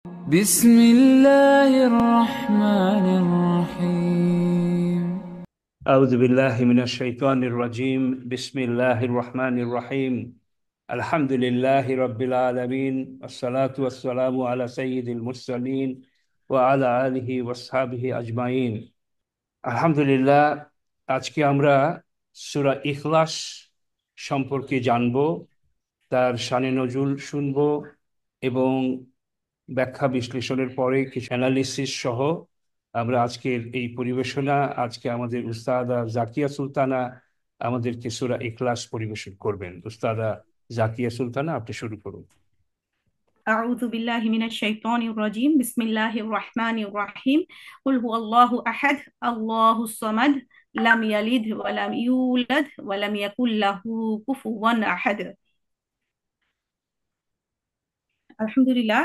بسم الله الرحمن الرحيم. أعوذ بالله من الشيطان الرجيم. بسم الله الرحمن الرحيم. الحمد لله رب العالمين، والصلاة والسلام على سيد المرسلين وعلى آله وصحبه أجمعين. আলহামদুলিল্লাহ। আজকে আমরা সূরা ইখলাস সম্পর্কে জানবো, তার শানে নজুল শুনবো এবং ব্যাখ্যা বিশ্লেষণের পরে কিছু অ্যানালিসিস সহ আমরা আজকের এই পরিবেশনা, আজকে আমাদের উস্তাদা জাকিয়া সুলতানা আমাদেরকে সূরা ইখলাস পরিবেশন করবেন। উস্তাদা জাকিয়া সুলতানা, আপনি শুরু করুন। أعوذ بالله من الشيطان الرجيم بسم الله الرحمن الرحيم قل هو الله أحد الله الصمد لم يلد ولم يولد ولم يكن له كفوا أحد আলহামদুলিল্লাহ।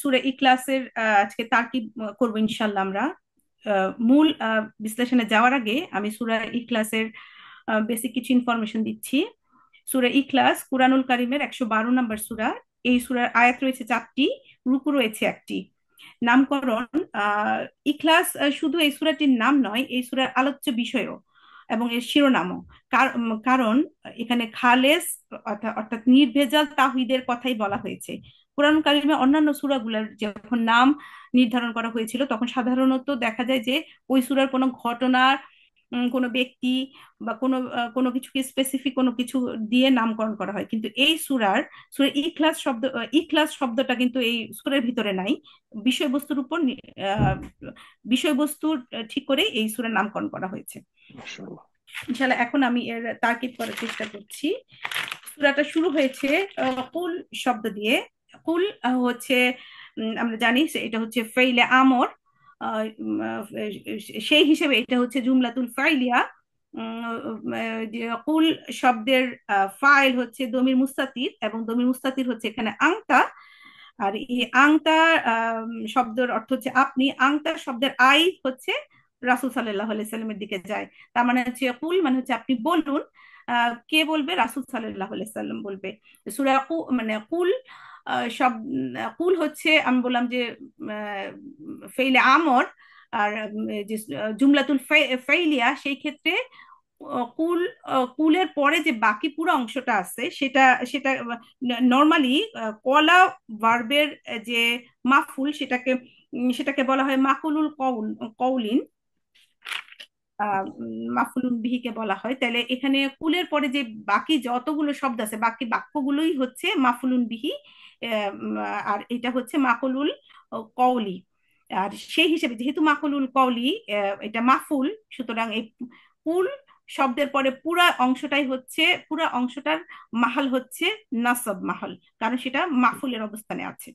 সূরা ইখলাসের আজকে তারকিব করব ইনশাআল্লাহ আমরা। মূল বিশ্লেষণে যাওয়ার আগে আমি সূরা ইখলাসের বেসিক কিছু ইনফরমেশন দিচ্ছি। সূরা ইখলাস কুরআনুল কারীমের 112 নম্বর সূরা। এই সূরার আয়াত রয়েছে 4টি, রুকু রয়েছে একটি। নামকরণ ইখলাস শুধু এই সূরাটির নাম নয়, এই সূরার আলোচ্য বিষয়ও এবং এর শিরোনামও। কারণ এখানে খালেস অর্থাৎ নির্ভেজাল তাওহীদের কথাই বলা হয়েছে। কোরআন কারিমে অন্যান্য সূরাগুলোর যখন নাম নির্ধারণ করা হয়েছিল তখন সাধারণত দেখা যায় যে ওই সূরার কোনো ঘটনার কোনো ব্যক্তি বা কোনো কিছুকে স্পেসিফিক কোনো কিছু দিয়ে নামকরণ করা হয়, কিন্তু এই সূরা ইখলাস শব্দটা কিন্তু এই সূরার ভিতরে নাই। বিষয়বস্তুর উপর আহ, বিষয়বস্তু ঠিক করে এই সূরার নামকরণ করা হয়েছে। ইনশাআল্লাহ এখন আমি এর তারকিব করার চেষ্টা করছি। সূরাটা শুরু হয়েছে কুল শব্দ দিয়ে। কুল হচ্ছে আমরা জানি এটা হচ্ছে ফেইলে আমর। সেই হিসেবে এটা হচ্ছে জুমলাতুল ফাইলিয়া। কুল শব্দের ফাইল হচ্ছে দমির মুস্তাতির, এবং দমির মুস্তাতির হচ্ছে এখানে আংতা। আর এই আংতা শব্দের অর্থ হচ্ছে আপনি। আংতা শব্দের আই হচ্ছে রাসূল সাল্লাল্লাহু আলাইহি সাল্লামের দিকে যায়। তার মানে হচ্ছে কুল মানে হচ্ছে আপনি বলুন। কে বলবে? রাসূল সাল্লাল্লাহু আলাইহি সাল্লাম বলবে। সূরা মানে কুল সব কুল হচ্ছে আমি বললাম যে ফেইলে আমর। আর যে জুমলাতুল ফাইলিয়া সেই ক্ষেত্রে কুল কুলের পরে যে বাকি পুরো অংশটা আছে সেটা সেটা নর্মালি কলা ভার্বের যে মাফুল সেটাকে বলা হয় মাকুলুল কৌলিন। মাফুলুন বিহিকে বলা হয়। তাহলে এখানে কুলের পরে যে বাকি যতগুলো শব্দ আছে বাকি বাক্যগুলোই হচ্ছে মাফুলুন বিহি। আর এটা হচ্ছে মাকুলুল কৌলি। আর সেই হিসেবে যেহেতু মাকুলুল কৌলি এটা মাফুল, সুতরাং এই কুল শব্দের পরে পুরা অংশটার মাহাল হচ্ছে নাসব মাহাল, কারণ সেটা মাফুলের অবস্থানে আছে।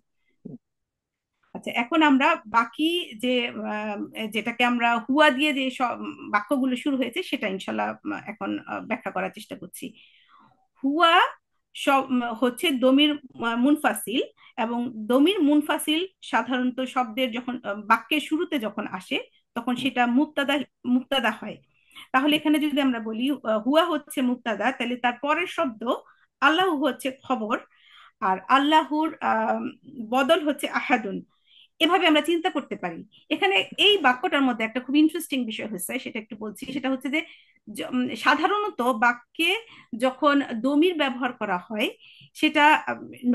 আচ্ছা, এখন আমরা বাকি যে যেটাকে আমরা হুয়া দিয়ে যে সব বাক্যগুলো শুরু হয়েছে সেটা ইনশাল্লাহ এখন ব্যাখ্যা করার চেষ্টা করছি। হুয়া সব হচ্ছে দমির মুনফাসিল, এবং দমির মুনফাসিল সাধারণত শব্দের যখন বাক্যের শুরুতে যখন আসে তখন সেটা মুক্তাদা মুক্তাদা হয়। তাহলে এখানে যদি আমরা বলি হুয়া হচ্ছে মুক্তাদা, তাহলে তার পরের শব্দ আল্লাহ হচ্ছে খবর, আর আল্লাহর বদল হচ্ছে আহাদুন। এভাবে আমরা চিন্তা করতে পারি। এখানে এই বাক্যটার মধ্যে একটা খুব ইন্টারেস্টিং বিষয় হচ্ছে, সেটা একটু বলছি। সেটা হচ্ছে যে সাধারণত বাক্যে যখন দমির ব্যবহার করা হয় সেটা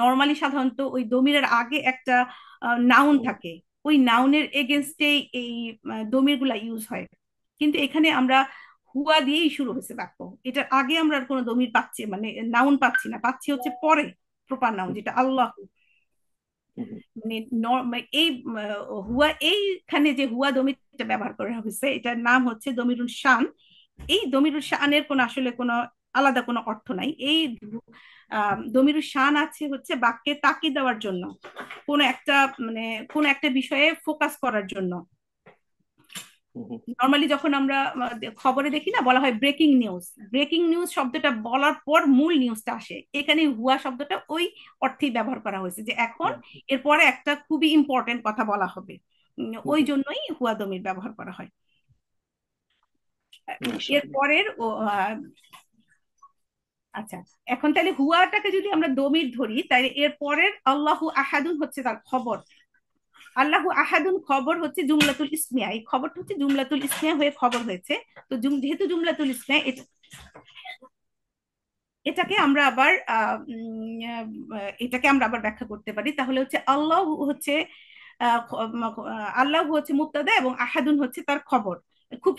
নর্মালি সাধারণত ওই দমিরের আগে একটা নাউন থাকে, ওই নাউনের এগেনস্টেই এই দমির গুলা ইউজ হয়। কিন্তু এখানে আমরা হুয়া দিয়েই শুরু হয়েছে বাক্য, এটার আগে আমরা আর কোনো দমির পাচ্ছি মানে নাউন পাচ্ছি না, পাচ্ছি হচ্ছে পরে প্রপার নাউন যেটা আল্লাহ। মানে এই হুয়া এইখানে যে হুয়া দমিরটা ব্যবহার করা হয়েছে এটার নাম হচ্ছে দমিরুল শান। এই দমিরুল শানের কোনো আসলে কোনো আলাদা কোনো অর্থ নাই। এই দমিরুল শান আছে হচ্ছে বাক্যে তাকিদ দেওয়ার জন্য, কোন একটা মানে কোন একটা বিষয়ে ফোকাস করার জন্য। নর্মালি যখন আমরা খবরে দেখি না, বলা হয় ব্রেকিং নিউজ। ব্রেকিং নিউজ শব্দটা বলার পর মূল নিউজটা আসে, এখানে হুয়া শব্দটা ওই অর্থেই ব্যবহার করা হয়েছে যে এখন এরপরে একটা খুবই ইম্পর্টেন্ট কথা বলা হবে। ওই জন্যই হুয়া দমির ব্যবহার করা হয়। এরপরের আচ্ছা, এখন তাহলে হুয়াটাকে যদি আমরা দমির ধরি তাহলে এর পরের আল্লাহু আহাদুন হচ্ছে তার খবর। আল্লাহু আহাদুন খবর হচ্ছে জুমলাতুল ইসমিয়া, এই খবরটা হচ্ছে জুমলাতুল ইসমিয়া হয়ে খবর হয়েছে। তো যেহেতু জুমলাতুল ইসমিয়া, এটাকে আমরা আবার এটাকে আমরা আবার ব্যাখ্যা করতে পারি। তাহলে হচ্ছে আল্লাহ হচ্ছে আল্লাহ হচ্ছে মুবতাদা এবং আহাদুন হচ্ছে তার খবর। খুব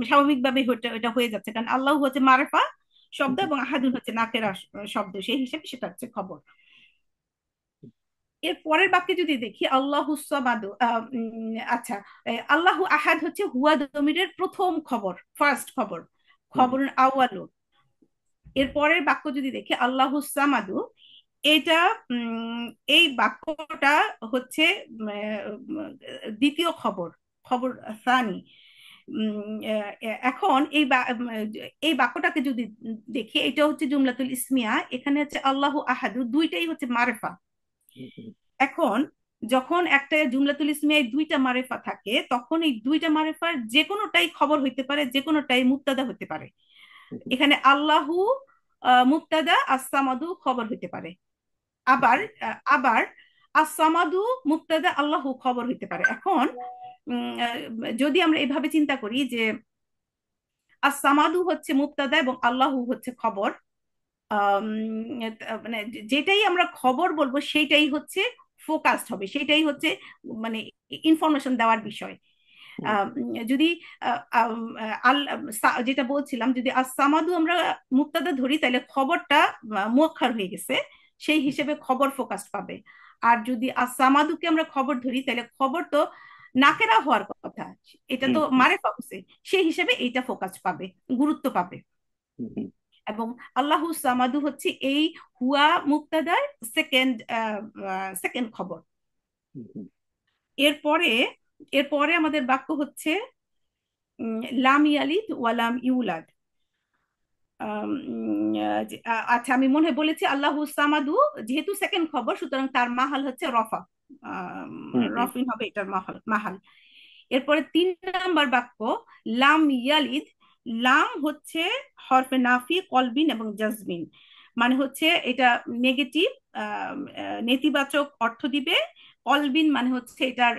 স্বাভাবিকভাবে এটা হয়ে যাচ্ছে, কারণ আল্লাহ হচ্ছে মারেফা শব্দ এবং আহাদুন হচ্ছে নাকেরা শব্দ, সেই হিসেবে সেটা হচ্ছে খবর। এর পরের বাক্যে যদি দেখি আল্লাহু সামাদু, আচ্ছা, আল্লাহু আহাদ হচ্ছে হুয়া দমিরের প্রথম খবর, ফার্স্ট খবর, খবর আউয়ালু। এর পরের বাক্য যদি দেখি আল্লাহু সামাদু, এটা এই বাক্যটা হচ্ছে দ্বিতীয় খবর, খবর সানি। এখন এই বাক্যটাকে যদি দেখি, এটা হচ্ছে জুমলাতুল ইসমিয়া, এখানে হচ্ছে আল্লাহু আহাদু, দুইটাই হচ্ছে মারেফা। এখন যখন একটা জুমলাতুল ইসমিয়ায় দুইটা মারেফা থাকে, তখন এই দুইটা মারেফার যে কোনোটাই খবর হইতে পারে, যে কোনোটাই মুক্তাদা হতে পারে। এখানে আল্লাহু মুক্তাদা, আসসামাদু খবর হইতে পারে। আবার আবার আসসামাদু মুক্তাদা, আল্লাহু খবর হইতে পারে। এখন যদি আমরা এভাবে চিন্তা করি যে আসসামাদু হচ্ছে মুক্তাদা এবং আল্লাহু হচ্ছে খবর, আম, মানে যেটাই আমরা খবর বলবো সেইটাই হচ্ছে ফোকাসড হবে, সেটাই হচ্ছে মানে ইনফরমেশন দেওয়ার বিষয়। আম, যদি যেটা বলছিলাম, যদি আসসামাদু আমরা মুক্তাদা ধরি, তাহলে খবরটা মুআক্খার হয়ে গেছে, সেই হিসেবে খবর ফোকাসড পাবে। আর যদি আসসামাদুকে আমরা খবর ধরি, তাহলে খবর তো নাকেরা হওয়ার কথা, এটা তো মারেফা হচ্ছে, সেই হিসেবে এইটা ফোকাস পাবে, গুরুত্ব পাবে। এবং আল্লাহু সামাদু হচ্ছে এই হুয়া মুক্তাদার সেকেন্ড সেকেন্ড খবর। এরপরে এরপরে আমাদের বাক্য হচ্ছে লাম ইয়ালিদ ওয়ালাম ইউলাদ। আচ্ছা, আমি মনে হয় বলেছি আল্লাহু সামাদু যেহেতু সেকেন্ড খবর, সুতরাং তার মাহাল হচ্ছে রফা, রফিন হবে এটার মাহাল মাহাল। এরপরে 3 নম্বর বাক্য লাম ইয়ালিদ, লাম হচ্ছে হরফে নাফি, কলবিন এবং জাজমিন, মানে হচ্ছে এটা নেগেটিভ, নেতিবাচক অর্থ দিবে। কলবিন মানে হচ্ছে এটার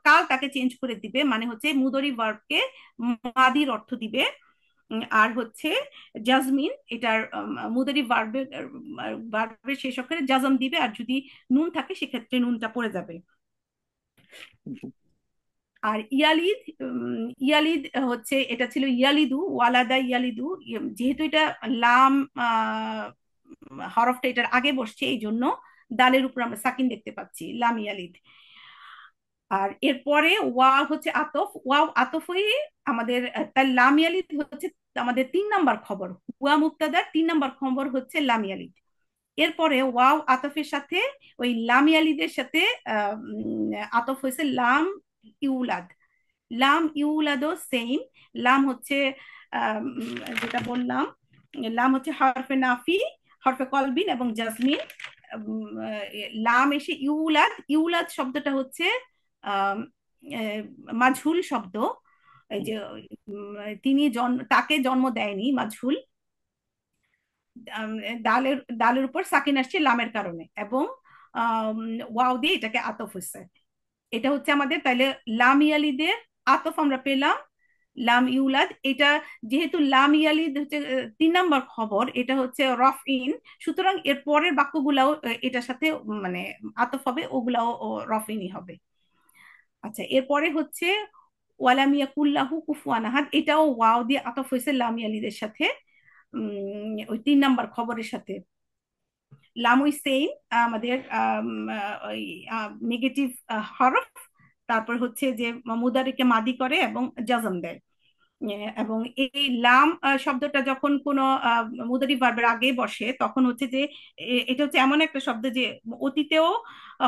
কাল তাকে চেঞ্জ করে দিবে, মানে হচ্ছে মুদরি ভার্বকে মাদির অর্থ দিবে। আর হচ্ছে জাজমিন, এটার মুদারি ভার্বের শেষ অক্ষরে জাজম দিবে, আর যদি নুন থাকে সেক্ষেত্রে নুনটা পড়ে যাবে। আর ইয়ালিদ, ইয়ালিদ হচ্ছে এটা ছিল ইয়ালিদু, ওয়ালাদা ইয়ালিদু, যেহেতু এটা লাম হরফটা এটার আগে বসছে, এই জন্য দালের উপর আমরা সাকিন দেখতে পাচ্ছি, লাম ইয়ালিদ। আর এরপরে ওয়াও হচ্ছে আতফ, ওয়াও আতফ হয়ে আমাদের তার লাম ইয়ালিদ হচ্ছে আমাদের 3 নম্বর খবর, ওয়া মুক্তাদার 3 নম্বর খবর হচ্ছে লাম ইয়ালিদ। এরপরে ওয়াও আতফের সাথে ওই লাম ইয়ালিদের সাথে আতফ হয়েছে লাম ইউলাদ। লাম ইউলাদও সেম, লাম হচ্ছে যেটা বললাম, লাম হচ্ছে হরফে নাফি, হরফে কলবিন এবং জাসমিন। লাম এসে ইউলাদ, ইউলাদ শব্দটা হচ্ছে মাঝহুল শব্দ, এই যে তিনি তাকে জন্ম দেয়নি, মাঝহুল। দালের দালের উপর সাকিন আসছে লামের কারণে, এবং ওয়াও দিয়ে এটাকে আতফ হচ্ছে। এটা হচ্ছে আমাদের তাইলে লাম ইয়ালিদের আতফ আমরা পেলাম, লাম ইউলাদ। এটা যেহেতু লাম ইয়ালিদ হচ্ছে 3 নম্বর খবর, এটা হচ্ছে রফ ইন, সুতরাং এর পরের বাক্যগুলাও এটার সাথে মানে আতফ হবে, ওগুলাও রফ ইনই হবে। আচ্ছা, এরপরে হচ্ছে ওয়ালাম ইয়াকুল্লাহু কুফুয়ান আহাদ, এটাও ওয়াও দিয়ে আতফ হয়েছে লাম ইয়ালিদের সাথে, ওই 3 নম্বর খবরের সাথে। লামুই সেম আমাদের ওই নেগেটিভ হরফ, তারপর হচ্ছে যে মুদারিকে মাদি করে এবং জাজম দেয়। এবং এই লাম শব্দটা যখন কোনো মুদারি ভার্বের আগে বসে, তখন হচ্ছে যে এটা হচ্ছে এমন একটা শব্দ যে অতীতেও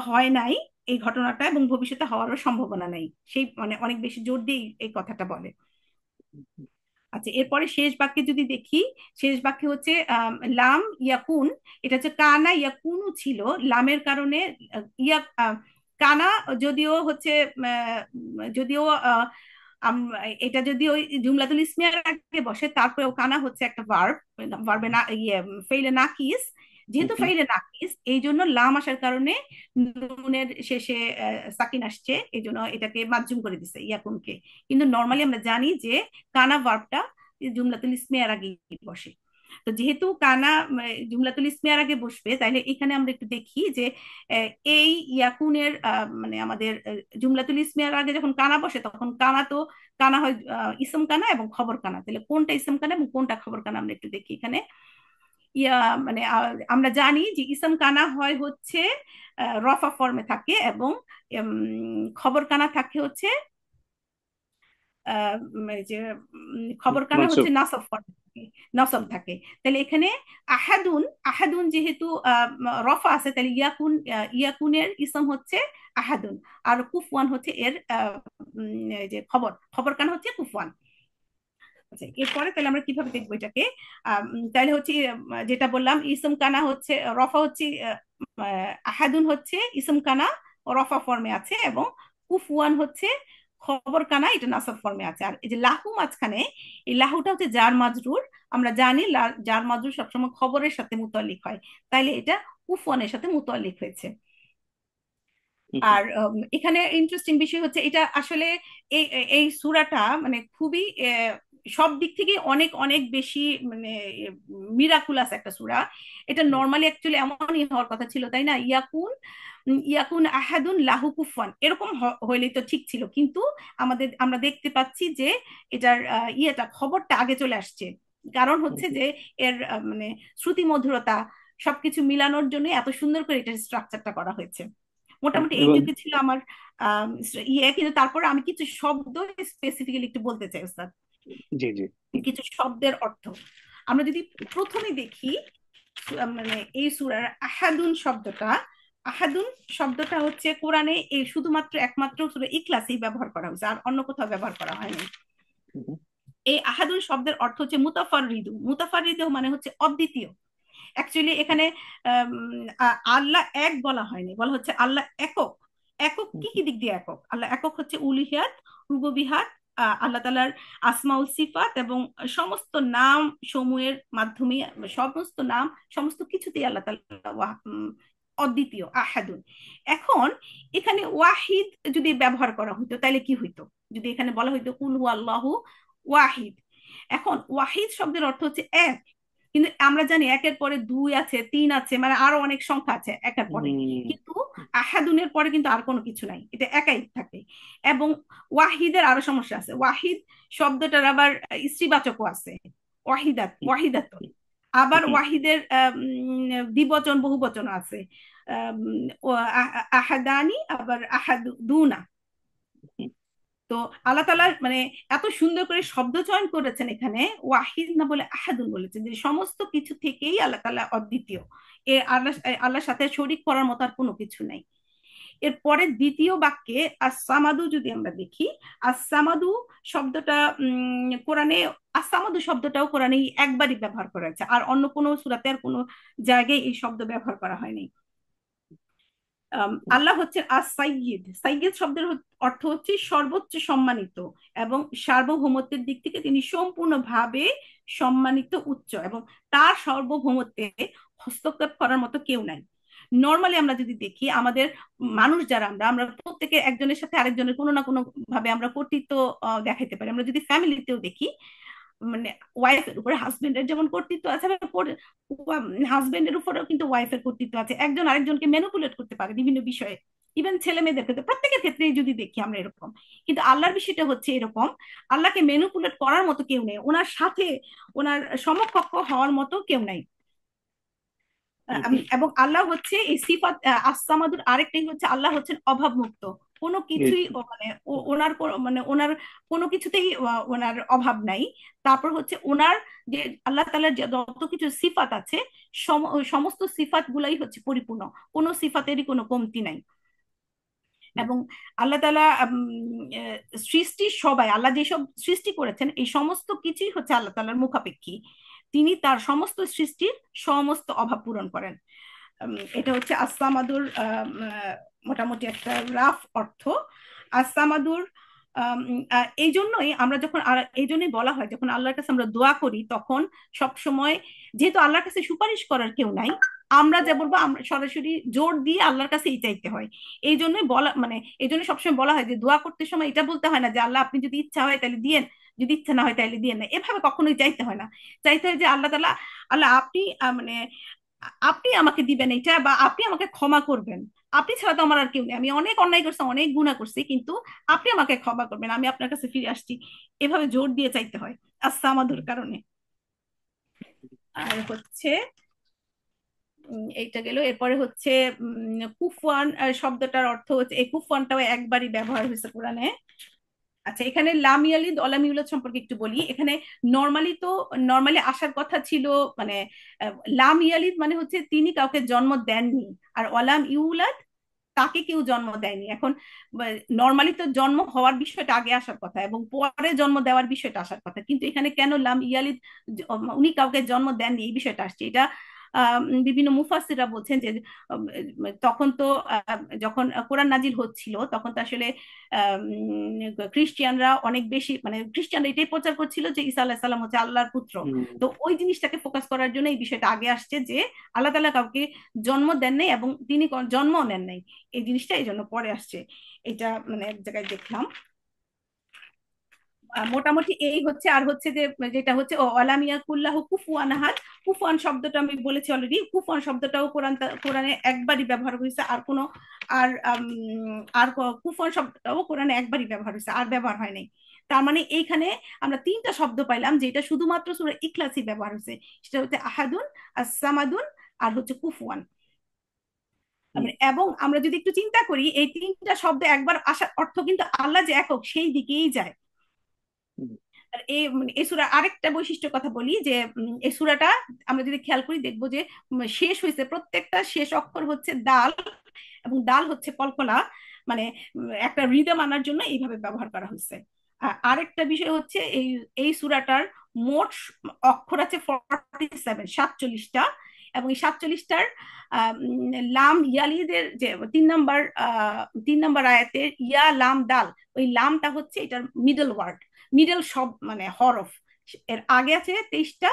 হয় নাই এই ঘটনাটা, এবং ভবিষ্যতে হওয়ারও সম্ভাবনা নেই, সেই মানে অনেক বেশি জোর দিয়ে এই কথাটা বলে। আচ্ছা, এরপরে শেষ বাক্যে যদি দেখি, শেষ বাক্যে হচ্ছে লাম ইয়াকুন, এটা হচ্ছে কানা ইয়াকুনু ছিল, লামের কারণে ইয়া কানা যদিও হচ্ছে যদিও এটা যদি ওই জুমলাতুল ইসমিয়ার আগে বসে, তারপরেও কানা হচ্ছে একটা ভার্ব, ভার্বে না ইয়ে ফেইলে নাকিস, যেহেতু ফাইলে নাকিস, এই জন্য লাম আসার কারণে নুনের শেষে সাকিন আসছে, এই জন্য এটাকে মাজজুম করে দিছে ইয়াকুনকে। কিন্তু নর্মালি আমরা জানি যে কানা ভার্বটা জুমলাতুল ইসমিয়ার আগে বসে। তো যেহেতু কানা জুমলাতুল ইসমিয়ার আগে বসবে, তাহলে এখানে আমরা একটু দেখি যে এই ইয়াকুনের মানে আমাদের জুমলাতুল ইসমিয়ার আগে যখন কানা বসে, তখন কানা তো কানা হয় ইসম কানা এবং খবর কানা। তাহলে কোনটা ইসম কানা এবং কোনটা খবর কানা আমরা একটু দেখি এখানে। ইয়া মানে আমরা জানি যে ইসম কানা হয় হচ্ছে রফা ফর্মে থাকে, এবং খবর কানা থাকে হচ্ছে এই যে খবর কানা মানসুব। হচ্ছে নাসব ফর্মে থাকে, নসব থাকে। তাহলে এখানে আহাদুন, আহাদুন যেহেতু রফা আছে, তাহলে ইয়াকুন, ইয়াকুনের ইসম হচ্ছে আহাদুন, আর কুফওয়ান হচ্ছে এর এই যে খবর, খবর কানা হচ্ছে কুফওয়ান। আচ্ছা, এরপরে তাহলে আমরা কিভাবে দেখবো এটাকে? তাহলে হচ্ছে যেটা বললাম, ইসম কানা হচ্ছে রফা হচ্ছে আহাদুন হচ্ছে ইসম কানা রফা ফর্মে আছে, এবং কুফওয়ান হচ্ছে খবর কানা, এটা নাসব ফর্মে আছে। আর এই যে লাহু মাঝখানে, এই লাহুটা হচ্ছে জার মাজরুর। আমরা জানি জার মাজরুর সবসময় খবরের সাথে মুতাল্লিক হয়, তাইলে এটা কুফওয়ানের সাথে মুতাল্লিক হয়েছে। আর এখানে ইন্টারেস্টিং বিষয় হচ্ছে, এটা আসলে এই এই সূরাটা মানে খুবই সব দিক থেকে অনেক অনেক বেশি মানে মিরাকুলাস একটা সূরা। এটা নর্মালি অ্যাকচুয়ালি এমনই হওয়ার কথা ছিল, তাই না? ইয়াকুন, ইয়াকুন আহাদুন লাহু কুফওয়ান এরকম হইলেই তো ঠিক ছিল, কিন্তু আমরা দেখতে পাচ্ছি যে এটার ইয়েটা খবরটা আগে চলে আসছে। কারণ হচ্ছে যে এর মানে শ্রুতি মধুরতা সবকিছু মিলানোর জন্য এত সুন্দর করে এটার স্ট্রাকচারটা করা হয়েছে। মোটামুটি এবং এইটুকু ছিল আমার ইয়ে। কিন্তু তারপর আমি কিছু শব্দ স্পেসিফিক্যালি একটু বলতে চাই স্যার, জি জি কিছু শব্দের অর্থ। আমরা যদি প্রথমে দেখি মানে এই সূরার আহাদুন শব্দটা, আহাদুন শব্দটা হচ্ছে কোরআনে এই শুধুমাত্র একমাত্র সূরা ইখলাসেই ব্যবহার করা হয়েছে, আর অন্য কোথাও ব্যবহার করা হয়নি। এই আহাদুন শব্দের অর্থ হচ্ছে মুতাফাররিদু। মুতাফাররিদু মানে হচ্ছে অদ্বিতীয়। অ্যাকচুয়ালি এখানে আল্লাহ এক বলা হয়নি, বলা হচ্ছে আল্লাহ একক। একক কি কি দিক দিয়ে একক? আল্লাহ একক হচ্ছে উলুহিয়াত, রুবুবিয়াত, আল্লাহ তাআলার আসমাউল সিফাত এবং সমস্ত নাম সমূহের মাধ্যমে, সমস্ত নাম সমস্ত কিছুতেই আল্লাহ তাআলা অদ্বিতীয়, আহাদুন। এখন এখানে ওয়াহিদ যদি ব্যবহার করা হইতো তাহলে কি হইতো? যদি এখানে বলা হইতো কুল হু আল্লাহু ওয়াহিদ। এখন ওয়াহিদ শব্দের অর্থ হচ্ছে এক, কিন্তু আমরা জানি একের পরে দুই আছে, তিন আছে, মানে আরো অনেক সংখ্যা আছে একের পরে। কিন্তু আহাদুনের পরে কিন্তু আর কোনো কিছু নাই, এটা একাই থাকে। এবং ওয়াহিদের আরো সমস্যা আছে, ওয়াহিদ শব্দটার আবার স্ত্রীবাচকও আছে, ওয়াহিদাত, ওয়াহিদাত। আবার ওয়াহিদের দ্বিবচন বহুবচন আছে, আহাদানি আবার আহাদুনা। তো আল্লাহ তাআলা মানে এত সুন্দর করে শব্দ চয়ন করেছেন এখানে, ওয়াহিদ না বলে আহাদুন বলেছেন, যে সমস্ত কিছু থেকেই আল্লাহ তাআলা অদ্বিতীয়। এ আল্লাহ, আল্লাহর সাথে শরীক করার মতো আর কোনো কিছু নাই। এরপরে দ্বিতীয় বাক্যে আসামাদু যদি আমরা দেখি, আসামাদু শব্দটা কোরআনে, আসামাদু শব্দটাও কোরআনে একবারই ব্যবহার করা হয়েছে, আর অন্য কোনো সূরাতে আর কোনো জায়গায় এই শব্দ ব্যবহার করা হয়নি। আল্লাহ হচ্ছে সাইয়্যিদ। সাইয়্যিদ শব্দের অর্থ হচ্ছে সর্বোচ্চ সম্মানিত, এবং সার্বভৌমত্বের দিক থেকে তিনি সম্পূর্ণভাবে সম্মানিত, উচ্চ, এবং তার সার্বভৌমত্বে হস্তক্ষেপ করার মতো কেউ নাই। নর্মালি আমরা যদি দেখি, আমাদের মানুষ যারা আমরা আমরা প্রত্যেকে একজনের সাথে আরেকজনের কোনো না কোনো ভাবে আমরা কর্তৃত্ব দেখাইতে পারি। আমরা যদি ফ্যামিলিতেও দেখি, মানে ওয়াইফের উপরে হাজবেন্ডের যেমন কর্তৃত্ব আছে, হাজবেন্ডের উপরেও কিন্তু ওয়াইফের কর্তৃত্ব আছে। একজন আরেকজনকে ম্যানিপুলেট করতে পারে বিভিন্ন বিষয়ে, ইভেন ছেলে মেয়েদের ক্ষেত্রে, প্রত্যেকের ক্ষেত্রেই যদি দেখি আমরা এরকম। কিন্তু আল্লাহর বিষয়টা হচ্ছে এরকম, আল্লাহকে ম্যানিপুলেট করার মতো কেউ নেই, ওনার সাথে ওনার সমকক্ষ হওয়ার মতো কেউ নাই। এবং আল্লাহ হচ্ছে এই সিফাত আসামাদুর আরেকটাই হচ্ছে আল্লাহ হচ্ছেন অভাব মুক্ত। কোনো কিছুই মানে ওনার মানে ওনার কোনো কিছুতেই ওনার অভাব নাই। তারপর হচ্ছে ওনার যে আল্লাহ তাআলার যত কিছু সিফাত আছে, সমস্ত সিফাত গুলাই হচ্ছে পরিপূর্ণ, কোনো সিফাতেরই কোনো কমতি নাই। এবং আল্লাহ তাআলা সৃষ্টি সবাই, আল্লাহ যেসব সৃষ্টি করেছেন এই সমস্ত কিছুই হচ্ছে আল্লাহ তাআলার মুখাপেক্ষী। তিনি তার সমস্ত সৃষ্টির সমস্ত অভাব পূরণ করেন। এটা হচ্ছে আসামাদুর মোটামুটি একটা রাফ অর্থ। আসামাদুর এই জন্যই আমরা যখন, এই জন্যই বলা হয় যখন আল্লাহর কাছে আমরা দোয়া করি, তখন সব সময় যেহেতু আল্লাহর কাছে সুপারিশ করার কেউ নাই, আমরা যা বলবো আমরা সরাসরি জোর দিয়ে আল্লাহর কাছে এই চাইতে হয়। এই জন্যই বলা, মানে এই জন্য সবসময় বলা হয় যে দোয়া করতে সময় এটা বলতে হয় না যে আল্লাহ আপনি যদি ইচ্ছা হয় তাহলে দিয়েন, যদি ইচ্ছা না হয় তাহলে দিয়েন না, এভাবে কখনোই চাইতে হয় না। চাইতে হয় যে আল্লাহ তাআলা, আল্লাহ আপনি মানে আপনি আমাকে দিবেন এটা, বা আপনি আমাকে ক্ষমা করবেন, আপনি ছাড়া তো আমার আর কেউ নেই, আমি অনেক অন্যায় করছি, অনেক গুনাহ করছি, কিন্তু আপনি আমাকে ক্ষমা করবেন, আমি আপনার কাছে ফিরে আসছি। এভাবে জোর দিয়ে চাইতে হয় আসসামাদুর কারণে। আর হচ্ছে এইটা গেল। এরপরে হচ্ছে কুফওয়ান শব্দটার অর্থ হচ্ছে, এই কুফওয়ানটাও একবারই ব্যবহার হয়েছে কোরআনে। আচ্ছা, এখানে লাম ইয়ালিদ ওয়ালাম ইউলাদ সম্পর্কে একটু বলি। এখানে নর্মালি আসার কথা ছিল, মানে লাম ইয়ালিদ মানে হচ্ছে তিনি কাউকে জন্ম দেননি, আর ওয়ালাম ইউলাদ তাকে কেউ জন্ম দেয়নি। এখন নর্মালি তো জন্ম হওয়ার বিষয়টা আগে আসার কথা এবং পরে জন্ম দেওয়ার বিষয়টা আসার কথা, কিন্তু এখানে কেন লাম ইয়ালিদ, উনি কাউকে জন্ম দেননি, এই বিষয়টা আসছে। এটা বিভিন্ন মুফাসসিররা বলছেন যে তখন তো যখন কোরআন নাজিল হচ্ছিল তখন তো আসলে খ্রিস্টিয়ানরা অনেক বেশি, মানে খ্রিস্টিয়ানরা এটাই প্রচার করছিল যে ঈসা আলাইহিস সালাম হচ্ছে আল্লাহর পুত্র। তো ওই জিনিসটাকে ফোকাস করার জন্য এই বিষয়টা আগে আসছে যে আল্লাহ তাআলা কাউকে জন্ম দেন নাই এবং তিনি জন্মও নেন নাই, এই জিনিসটা এই জন্য পরে আসছে। এটা মানে এক জায়গায় দেখলাম। মোটামুটি এই হচ্ছে। আর হচ্ছে যে যেটা হচ্ছে ওয়ালামিয়া কুল্লাহু কুফুয়ান আহাদ, কুফুয়ান শব্দটা আমি বলেছি অলরেডি, কুফুয়ান শব্দটাও কোরআনে একবারই ব্যবহার হয়েছে, আর কোনো আর কুফুয়ান শব্দটাও কোরআনে একবারই ব্যবহার হয়েছে, আর ব্যবহার হয় নাই। তার মানে এইখানে আমরা তিনটা শব্দ পাইলাম যেটা শুধুমাত্র সূরা ইখলাসই ব্যবহার হয়েছে, সেটা হচ্ছে আহাদুন, আস-সামাদুন, আর হচ্ছে কুফুয়ান। এবং আমরা যদি একটু চিন্তা করি এই তিনটা শব্দ একবার আসার অর্থ কিন্তু আল্লাহ যে একক সেই দিকেই যায়। আর এই এই সূরার আরেকটা বৈশিষ্ট্যের কথা বলি যে এই সূরাটা আমরা যদি খেয়াল করি দেখবো যে শেষ হয়েছে, প্রত্যেকটা শেষ অক্ষর হচ্ছে দাল, এবং দাল হচ্ছে কলকলা, মানে একটা রিদম আনার জন্য এইভাবে ব্যবহার করা হয়েছে। আরেকটা বিষয় হচ্ছে এই সূরাটার মোট অক্ষর আছে 47, 47টা, এবং এই 47টার লাম ইয়ালিদের যে 3 নম্বর আয়াতের ইয়া লাম দাল, ওই লামটা হচ্ছে এটার মিডল ওয়ার্ড, মিডল সব মানে হরফ। এর আগে আছে 23টা,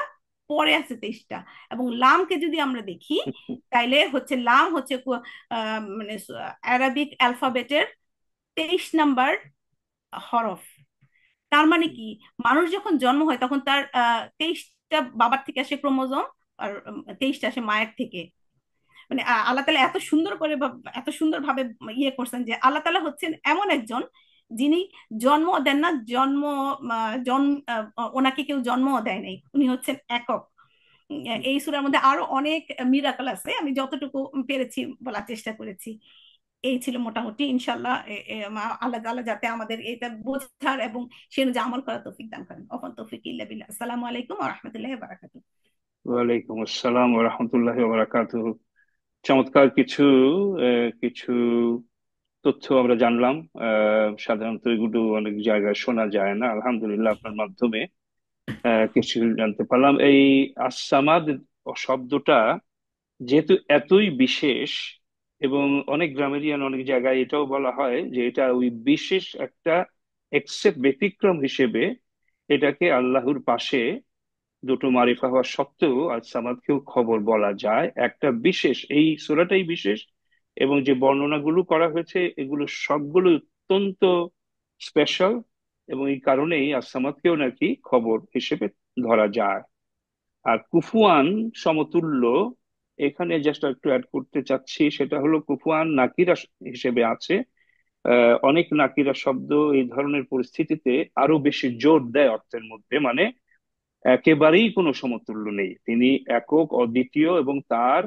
পরে আছে 23টা, এবং লামকে যদি আমরা দেখি তাইলে হচ্ছে লাম হচ্ছে মানে আরবিক অ্যালফাবেটের 23 নম্বর হরফ। তার মানে কি, মানুষ যখন জন্ম হয় তখন তার 23টা বাবার থেকে আসে ক্রোমোজোম, আর 23টা আসে মায়ের থেকে। মানে আল্লাহ তাআলা এত সুন্দর করে এত সুন্দর ভাবে ইয়ে করছেন যে আল্লাহ তাআলা হচ্ছেন এমন একজন যিনি জন্ম দেন না, জন্ম ওনাকে কেউ জন্মও দেয় নাই, উনি হচ্ছেন একক। এই সূরার মধ্যে আরো অনেক মিরাকল আছে, আমি যতটুকু পেরেছি বলার চেষ্টা করেছি। এই ছিল মোটামুটি। ইনশাল্লাহ আল্লাহ তাআলা যাতে আমাদের এটা বোঝার এবং সে অনুযায়ী আমল করার তৌফিক দান করেন। ওয়া তৌফিক ইল্লা বিল্লাহ। আসসালামু আলাইকুম ওয়া রাহমাতুল্লাহি ওয়া বারাকাতুহু। ওয়ালাইকুম আসসালাম ওয়া রাহমাতুল্লাহি ওয়া বারাকাতুহু। চমৎকার কিছু কিছু তথ্য আমরা জানলাম। সাধারণত এগুলো অনেক জায়গায় শোনা যায় না, আলহামদুলিল্লাহ আপনার মাধ্যমে কিছু জানতে পারলাম। এই আসামাদ শব্দটা যেহেতু এতই বিশেষ, এবং অনেক গ্রামেরিয়ান অনেক জায়গায় এটাও বলা হয় যে এটা ওই বিশেষ একটা এক্সেপ্ট ব্যতিক্রম হিসেবে এটাকে আল্লাহর পাশে দুটো মারিফা হওয়া সত্ত্বেও আল সামাদকেও খবর বলা যায়। একটা বিশেষ, এই সূরাটাই বিশেষ, এবং যে বর্ণনাগুলো করা হয়েছে এগুলো সবগুলো অত্যন্ত স্পেশাল, এবং এই কারণেই আল সামাদকেও নাকি খবর হিসেবে ধরা যায়। আর কুফুয়ান সমতুল্য, এখানে জাস্ট একটু অ্যাড করতে চাচ্ছি, সেটা হলো কুফুয়ান নাকিরা হিসেবে আছে। অনেক নাকিরা শব্দ এই ধরনের পরিস্থিতিতে আরো বেশি জোর দেয় অর্থের মধ্যে, মানে একেবারেই কোনো সমতুল্য নেই, তিনি একক অদ্বিতীয় এবং তার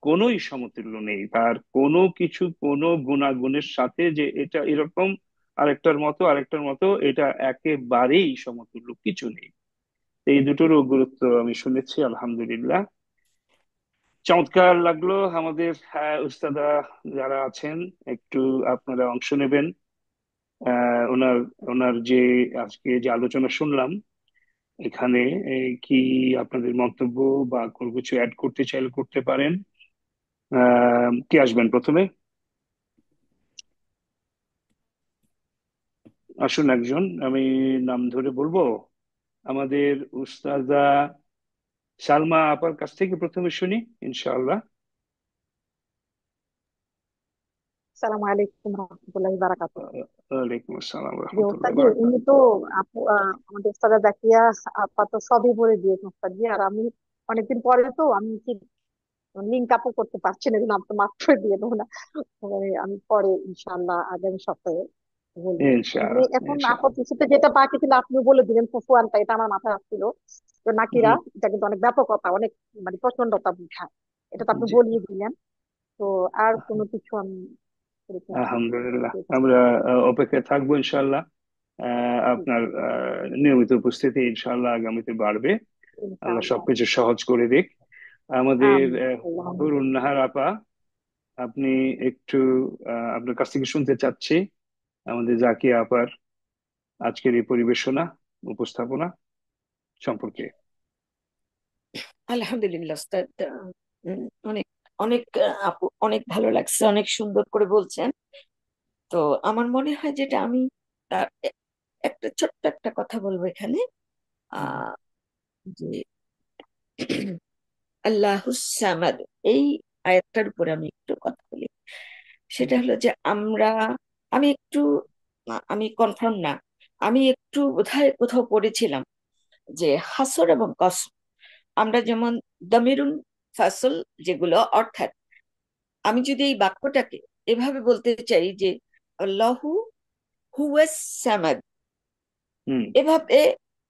কোনোই সমতুল্য নেই, তার কোনো কিছু কোনো গুণাগুণের সাথে যে এটা এরকম আরেকটার মতো এটা একেবারেই সমতুল্য কিছু নেই। এই দুটোরও গুরুত্ব আমি শুনেছি, আলহামদুলিল্লাহ। চমৎকার লাগলো। আমাদের উস্তাদা যারা আছেন একটু আপনারা অংশ নেবেন। ওনার ওনার যে আজকে যে আলোচনা শুনলাম এখানে, কি আপনাদের মন্তব্য বা কোনো কিছু অ্যাড করতে চাইলে করতে পারেন। কে আসবেন প্রথমে? আসুন একজন, আমি নাম ধরে বলবো। আমাদের উস্তাদা সালমা আপার কাছ থেকে প্রথমে শুনি ইনশাআল্লাহ। আসসালামু আলাইকুম রহমতুল্লাহি বারাকাতুহু। ওয়ালাইকুম আসসালাম যে রহমতুল্লাহ ওস্তাদ জি, উনি বারাকাতুহু। তো আপু আমাদের ওস্তাদা জাকিয়া আপা তো সবই বলে দিয়েছেন ওস্তাদ জি। আর আমি অনেকদিন পরে তো আমি ঠিক লিঙ্ক আপও করতে পারছি না, কিন্তু আপনি মাফ করে দিয়ে দেবো না। আমি পরে ইনশাআল্লাহ আগামী সপ্তাহে বলবো। এমনি ইনশাআল্লাহ এখন ইনশাআল্লাহ। আপাতত যেটা বাকি ছিল আপনিও বলে দিলেন ফুফুয়ানটা, এটা আমার মাথায় আসছিল। তো নাকিরা, হুম, এটা কিন্তু অনেক ব্যাপকতা, অনেক মানে প্রচন্ডতা বোঝায়, এটা তো আপনি জি, বলিয়ে দিলেন। তো আর কোনো কিছু আমি এরকম আলহামদুলিল্লাহ দেখছি। আমরা অপেক্ষায় থাকবো ইনশাআল্লাহ। আপনার নিয়মিত উপস্থিতি ইনশাআল্লাহ আগামীতে বাড়বে। আল্লাহ ইনশাআল্লাহ। সবকিছু সহজ করে দিক। আমাদের আমিন। আল্লাহ। হুরুন নাহার আপা, আপনি একটু আপনার কাছ থেকে শুনতে চাচ্ছি আমাদের জাকিয়া আপার আজকের এই পরিবেশনা, উপস্থাপনা সম্পর্কে। আলহামদুলিল্লাহ উস্তাদ, উম, অনেক অনেক আপু অনেক ভালো লাগছে, অনেক সুন্দর করে বলছেন। তো আমার মনে হয় যেটা আমি একটা ছোট্ট একটা কথা বলবো এখানে। হুম, আহ যে আল্লাহুস সামাদ, এই আয়াতটার উপরে আমি একটু কথা বলি। হুম, সেটা হলো যে আমি একটু আমি কনফার্ম না, আমি একটু বোধহয় কোথাও পড়েছিলাম যে হাসর এবং কসর, আমরা যেমন দমিরুন ফাসল যেগুলো, অর্থাৎ আমি যদি এই বাক্যটাকে এভাবে বলতে চাই যে আল্লাহু হুয়াস সামাদ, হুম, এভাবে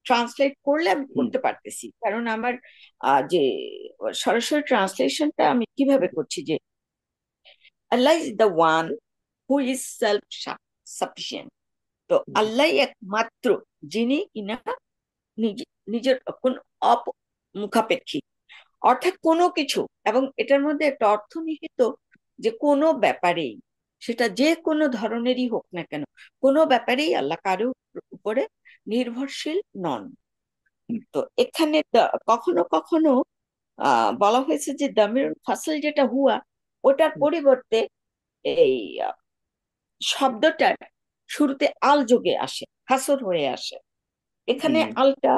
ট্রান্সলেট করলে আমি হুম, করতে পারতেছি। কারণ আমার যে সরাসরি ট্রান্সলেশনটা আমি কিভাবে করছি যে Allah is the one who is self sufficient. তো আল্লাহ একমাত্র যিনি কিনা নিজের কোন মুখাপেক্ষী, অর্থাৎ কোনো কিছু, এবং এটার মধ্যে একটা অর্থ নিহিত যে কোনো ব্যাপারেই, সেটা যে কোনো ধরনেরই হোক না কেন, কোনো ব্যাপারেই আল্লাহ কারো উপরে নির্ভরশীল নন। হুম, তো এখানে কখনো কখনো বলা হয়েছে যে দামির ফাসল যেটা হুয়া, ওটার হুম, পরিবর্তে এই শব্দটার শুরুতে আল যোগে আসে, হাসর হয়ে আসে। এখানে হুম, আলটা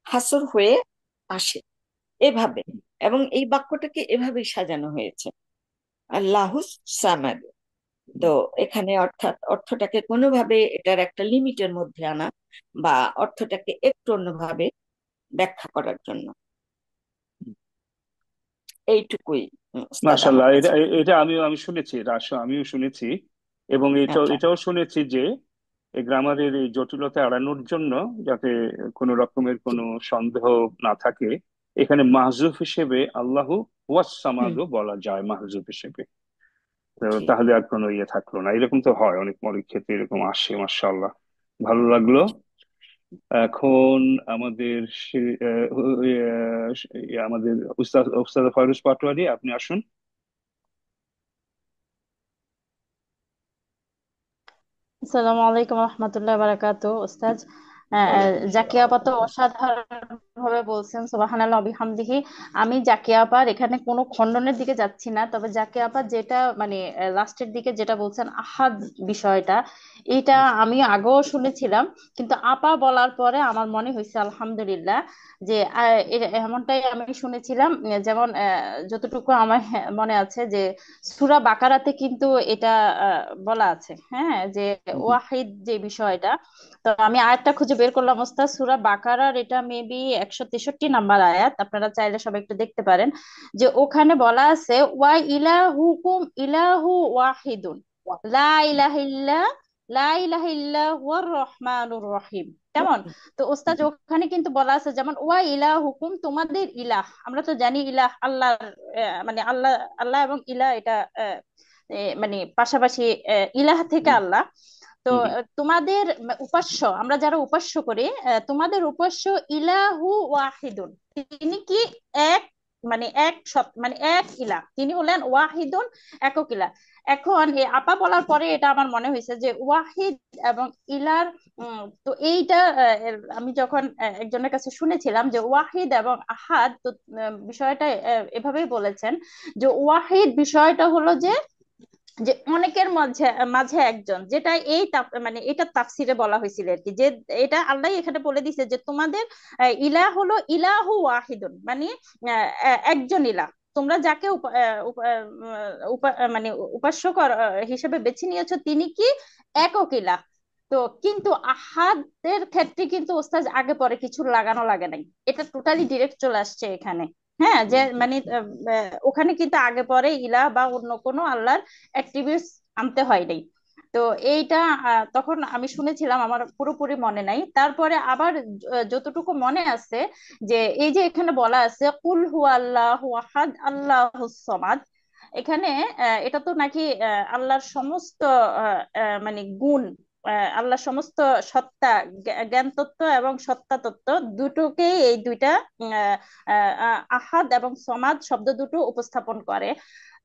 হাসর হয়ে আসে এভাবে, এবং এই বাক্যটাকে এভাবেই সাজানো হয়েছে, আল্লাহুস সামাদ। হুম। তো এখানে অর্থাৎ অর্থটাকে কোনোভাবে এটার একটা লিমিটের মধ্যে আনা, বা অর্থটাকে একটু অন্যভাবে ব্যাখ্যা করার জন্য, এইটুকুই উস্তাদ আমার মাশাল্লাহ, এটা কাছে। এটা আমি শুনেছি, এটা আসলে আমিও শুনেছি। এবং আচ্ছা। এটাও শুনেছি যে এই গ্রামারের এই জটিলতা এড়ানোর জন্য, যাতে কোনো রকমের জি। কোনো সন্দেহ না থাকে, এখানে মাহজুফ হিসেবে আল্লাহু হুম। ওয়াসসামাদও বলা যায় মাহজুফ হিসেবে। তো জি। তাহলে আর কোনো ইয়ে থাকলো না। এরকম তো হয়, অনেক অনেক ক্ষেত্রে এরকম আসে। মাশাআল্লাহ, ভালো লাগলো। এখন আমাদের আমাদের উস্তাদ উস্তাদ ফারুজ পাটোয়ারি, আপনি আসুন। আসসালামু আলাইকুম রহমতুল্লাহ বারাকাতু ওস্তাদ। ওয়ালাইকুম জাকিয়া সালাম। আপা তো অসাধারণ ভাবে বলছেন, সুবহানাল্লাহ বিহামদিহি। আমি জাকিয়া আপার এখানে কোনো খণ্ডনের দিকে যাচ্ছি না, তবে জাকিয়া আপা যেটা মানে লাস্টের দিকে যেটা বলছেন আহাদ বিষয়টা, এটা আমি আগেও শুনেছিলাম, কিন্তু আপা বলার পরে আমার মনে হয়েছে আলহামদুলিল্লাহ যে এমনটাই আমি শুনেছিলাম। যেমন যতটুকু আমার মনে আছে যে সূরা বাকারাতে কিন্তু এটা বলা আছে, হ্যাঁ, যে ওয়াহিদ যে বিষয়টা। তো আমি আয়াতটা খুঁজে বের করলাম ওস্তাদ, সূরা বাকারার এটা মেবি 163 নাম্বার আয়াত, আপনারা চাইলে সবাই একটু দেখতে পারেন। যে ওখানে বলা আছে ওয়া ইলাহুকুম ইলাহু ওয়াহিদুন লা ইলাহা ইল্লা লা ইলাহা ইল্লা হুয়ার রহমানুর রহিম। কেমন? তো ওস্তাদ ওখানে কিন্তু বলা আছে যেমন ওয়া ইলাহুকুম, তোমাদের ইলাহ, আমরা তো জানি ইলাহ আল্লাহর মানে আল্লাহ, আল্লাহ এবং ইলাহ এটা মানে পাশাপাশি, ইলাহ থেকে আল্লাহ। তো তোমাদের উপাস্য, আমরা যারা উপাস্য করি, তোমাদের উপাস্য ইলাহু ওয়াহিদুন, তিনি কি এক, মানে এক সৎ, মানে এক ইলাহ, তিনি হলেন ওয়াহিদুন, একক ইলাহ। এখন এই আপা বলার পরে এটা আমার মনে হয়েছে যে ওয়াহিদ এবং ইলার, তো এইটা আমি যখন একজনের কাছে শুনেছিলাম যে ওয়াহিদ এবং আহাদ, তো বিষয়টা এভাবেই বলেছেন যে ওয়াহিদ বিষয়টা হলো যে যে অনেকের মাঝে মাঝে একজন, যেটা এই মানে এটা তাফসিরে বলা হয়েছিল আর কি, যে এটা আল্লাহ এখানে বলে দিছে যে তোমাদের ইলাহ হলো ইলাহু ওয়াহিদুন, মানে একজন ইলাহ, তোমরা যাকে মানে উপাস্য হিসেবে বেছে নিয়েছো তিনি কি একক ইলাহ। তো কিন্তু আহাদের ক্ষেত্রে কিন্তু ওস্তাদ আগে পরে কিছু লাগানো লাগে নাই, এটা টোটালি ডিরেক্ট চলে আসছে এখানে। হ্যাঁ, যে মানে ওখানে কিন্তু আগে পরে ইলাহ বা অন্য কোনো আল্লাহর অ্যাট্রিবিউটস আনতে হয় নাই। তো এইটা তখন আমি শুনেছিলাম, আমার পুরোপুরি মনে নাই। তারপরে আবার যতটুকু মনে আছে যে এই যে এখানে বলা আছে কুল হু আল্লাহু আহাদ আল্লাহুস সামাদ, এখানে এটা তো নাকি আল্লাহর সমস্ত মানে গুণ, আল্লাহর সমস্ত সত্তা, জ্ঞান তত্ত্ব এবং সত্তা তত্ত্ব দুটোকেই এই দুইটা আহ, আহাদ এবং সমাদ শব্দ দুটো উপস্থাপন করে।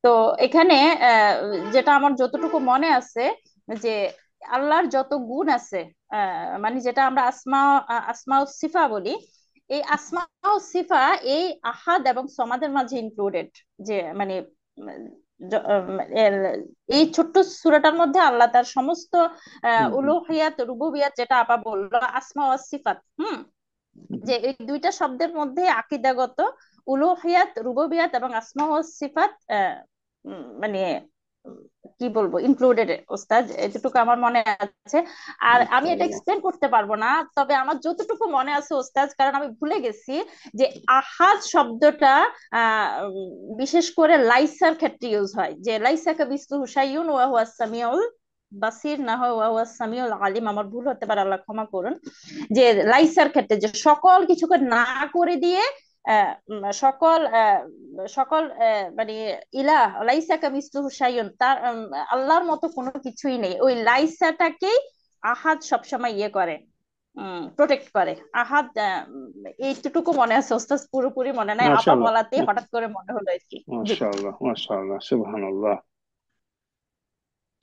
তো এখানে আহ, যেটা আমার যতটুকু মনে আছে যে আল্লাহর যত গুণ আছে, মানে যেটা আমরা আসমা ও সিফা বলি, এই আসমা ও সিফা এই আহাদ এবং সমাদের মাঝে ইনক্লুডেড। যে মানে উম, এই ছোট্ট সূরাটার মধ্যে আল্লাহ তার সমস্ত হুম, হুম, উলুহিয়াত রুবুবিয়াত, যেটা আপা বললো আসমা ও সিফাত, হুম। যে এই দুইটা শব্দের মধ্যে আকিদাগত উলুহিয়াত রুবুবিয়াত এবং আসমা ও সিফাত মানে উম, কি বলবো ইনক্লুডেড ওস্তাদ, এতটুকু আমার মনে আছে। আর আমি এটা মাশাআল্লাহ। এক্সপ্লেন করতে পারবো না, তবে আমার যতটুকু মনে আছে ওস্তাদ, কারণ আমি ভুলে গেছি যে আহাদ শব্দটা বিশেষ করে লাইসার ক্ষেত্রে ইউজ হয়, যে লাইসা কামিসলিহি শাইউন ওয়া হুয়াস সামিউল বাসির, না হয় ওয়া হুয়াস সামিউল আলিম, আমার ভুল হতে পারে, আল্লাহ ক্ষমা করুন। যে লাইসার ক্ষেত্রে যে সকল কিছুকে না করে দিয়ে সকল সকল মানে ইলাহ লাইসা কামিসলিহি শাইউন, তার আল্লাহর মতো কোনো কিছুই নেই, ওই লাইসাটাকেই আহাদ সবসময় ইয়ে করে, প্রোটেক্ট করে। আহাদ এইটুকু মনে আছে ওস্তাদ, পুরোপুরি মনে নাই, আপা মাশাআল্লাহ। বলাতে হঠাৎ করে মনে হলো আর কি। জি। মাশাআল্লাহ, মাশাআল্লাহ, সুবহানাল্লাহ।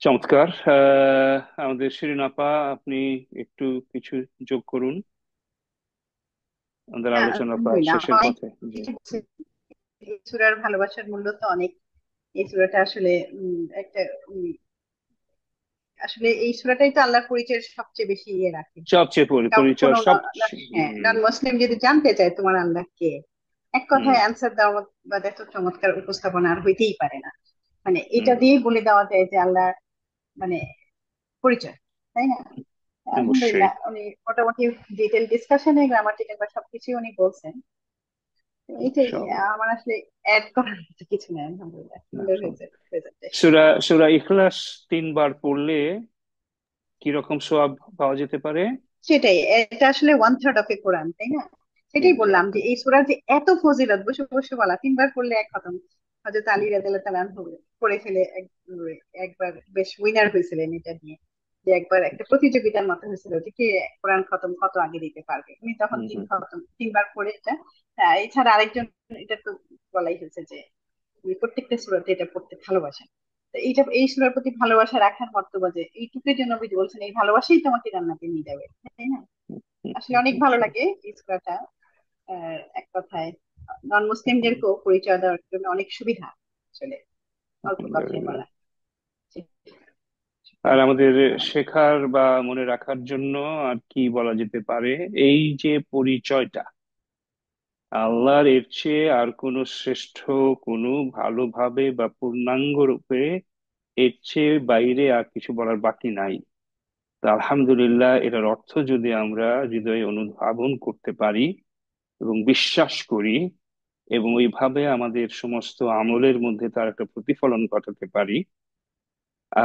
চমৎকার। আমাদের শিরিন আপা, আপনি একটু কিছু যোগ করুন আমাদের হ্যাঁ, আলোচনা প্রায় আলহামদুলিল্লাহ শেষের অনেক পথে। জি। কিছু বলছে। এই সূরার ভালোবাসার মূল্য তো অনেক। এই সূরাটা আসলে একটা আসলে এই সূরাটাই তো আল্লাহর পরিচয়ের সবচেয়ে বেশি ইয়ে রাখে। সবচেয়ে পরিচয় কোনো সব। হ্যাঁ, নন মুসলিম যদি জানতে চায় তোমার আল্লাহ কে, এক হুম, কথায় অ্যান্সার দেওয়া বা এত চমৎকার উপস্থাপনা আর হইতেই পারে না। মানে এটা হুম, দিয়েই বলে দেওয়া যায় যে আল্লাহ মানে পরিচয়, তাই না? অবশ্যই। আলহামদুলিল্লাহ উনি মোটামুটি ডিটেল ডিসকাশনে গ্রামাটিক্যাল বা সবকিছুই উনি বলছেন। এইটাই মাশাআল্লাহ, আমার আসলে অ্যাড করার মতো কিছু নেই। আলহামদুলিল্লাহ সুন্দর মাশাআল্লাহ। হয়েছে প্রেজেন্টেশন। সূরা সূরা ইখলাস 3 বার পড়লে কি রকম সওয়াব পাওয়া যেতে পারে? সেটাই, এটা আসলে 1/3 অফ এ কোরআন, তাই না? সেটাই বললাম যে এক্স্যাক্টলি। এই সূরার যে এত ফজিলত, বসে বসে বলা, 3 বার পড়লে এক খতম। হযরত আলী রাদিয়াল্লাহু তাআলা আনহু পড়ে ফেলে একবার বেশ উইনার হয়েছিলেন এটা নিয়ে। যে একবার একটা প্রতিযোগিতার মতো হয়েছিল যে কে কোরআন খতম কত আগে দিতে পারবে, উনি তখন হুম, হুম, 3 বার পড়ে এটা। এছাড়া আরেকজন, এটা তো বলাই হয়েছে যে উনি প্রত্যেকটা সূরাতে এটা পড়তে ভালোবাসেন। তো এইটা এই সূরার প্রতি ভালোবাসা রাখার মর্তবা যে এইটুকুর জন্য নবী বলছেন এই ভালোবাসাই তোমাকে জান্নাতে নিয়ে যাবে, তাই না? হুম, আসলে হুম, অনেক ভালো মাশাআল্লাহ। লাগে এই সূরাটা। এক কথায় নন মুসলিমদেরকেও পরিচয় দেওয়ার জন্য অনেক সুবিধা আসলে, অল্প কথায় আলহামদুলিল্লাহ। বলা। আর আমাদের শেখার বা মনে রাখার জন্য আর কি বলা যেতে পারে? এই যে পরিচয়টা, আল্লাহর এর চেয়ে আর কোনো শ্রেষ্ঠ, কোনো ভালোভাবে বা পূর্ণাঙ্গ রূপে এর চেয়ে বাইরে আর কিছু বলার বাকি নাই। তো আলহামদুলিল্লাহ, এটার অর্থ যদি আমরা হৃদয়ে অনুধাবন করতে পারি এবং বিশ্বাস করি এবং ওইভাবে আমাদের সমস্ত আমলের মধ্যে তার একটা প্রতিফলন ঘটাতে পারি,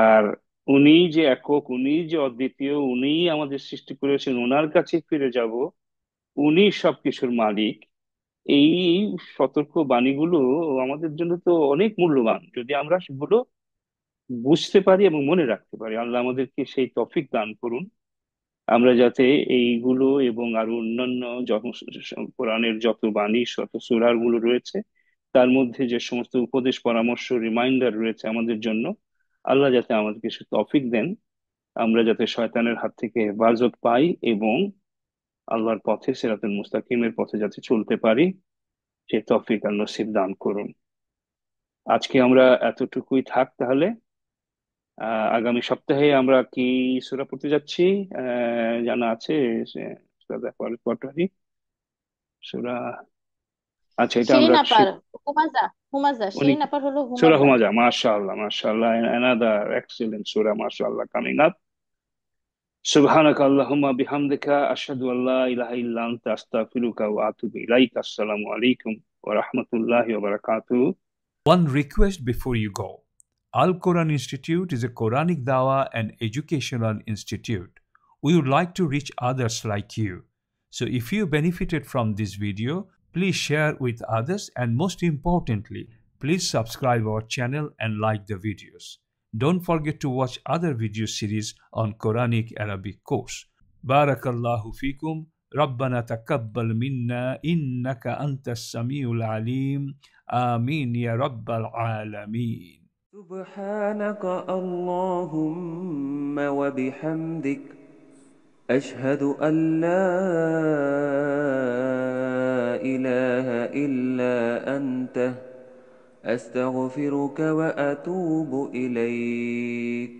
আর উনি যে একক, উনি যে অদ্বিতীয়, উনি আমাদের সৃষ্টি করেছেন, ওনার কাছে ফিরে যাব, উনি সবকিছুর মালিক, এই সতর্ক বাণীগুলো আমাদের জন্য তো অনেক মূল্যবান যদি আমরা সেগুলো বুঝতে পারি এবং মনে রাখতে পারি। আল্লাহ আমাদেরকে সেই তৌফিক দান করুন, আমরা যাতে এইগুলো এবং আরো অন্যান্য যত কোরআনের যত বাণী, শত সূরা গুলো রয়েছে, তার মধ্যে যে সমস্ত উপদেশ, পরামর্শ, রিমাইন্ডার রয়েছে আমাদের জন্য, আল্লাহ যাতে আমাদেরকে সে তৌফিক দেন, আমরা যাতে শয়তানের হাত থেকে হেফাজত পাই এবং আল্লাহর পথে, সিরাতুল মুস্তাকিমের পথে যাতে চলতে পারি, সে তৌফিক আর নসিব দান করুন। আজকে আমরা এতটুকুই থাক তাহলে। আগামী সপ্তাহে আমরা কি সূরা পড়তে যাচ্ছি জানা আছে? সূরা পরে পটরি, সূরা আচ্ছা, এটা শিরিন আমরা আপার হুমাজা, হুমাজা উনি শিরিন আপার হলো সূরা হুমাজা। হুমাজা, মাশাআল্লাহ মাশাআল্লাহ, another excellent surah, মাশাআল্লাহ, coming up. سبحانك اللهم بحمدك أشهد أن لا إله إلا أنت أستغفرك وأتوب إليك. السلام عليكم ورحمة الله وبركاته. One request before you go. Al Quran Institute is a Quranic Dawah and educational institute. We would like to reach others like you. So if you benefited from this video, please share with others, and most importantly, please subscribe our channel and like the videos. Don't forget to watch other video series on Quranic Arabic course. Barakallahu fikum. ربنا تقبل منا إنك أنت السميع العليم. آمين يا رب العالمين. سبحانك اللهم وبحمدك أشهد أن لا إله إلا أنت أستغفرك وأتوب إليك.